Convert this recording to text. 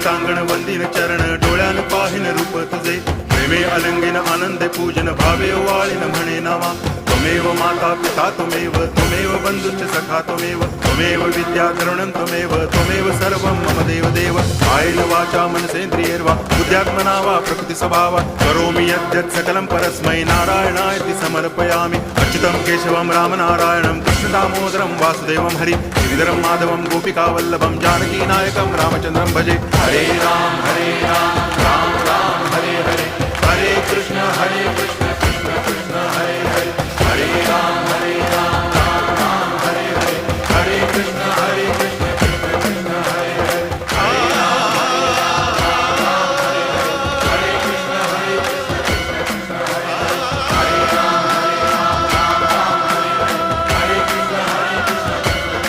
सांगण वंदिन चरण डोळ्यान पाहिन रूप तुझे प्रेमे अलंगिन आनंदे पूजन भावे वाळीन म्हणे नावा त्वमेव माता पिता त्वमेव बंधुश्च सखा त्वमेव विद्या तरुणं त्वमेव सर्वं मम देव आयेन वाचा मनसेन्द्रियैर्वा बुद्ध्यात्मना वा प्रकृति स्वभावा करोमि यद्यत् सकलं परस्मै नारायणायति समर्पयामि अच्युतं केशवं रामनारायणं कृष्णदामोदरं वासुदेवं हरि गिरिधरं माधवं गोपिकावल्लभं जानकीनायकं रामचन्द्रं भजे हरे राम राम राम हरे हरे हरे कृष्ण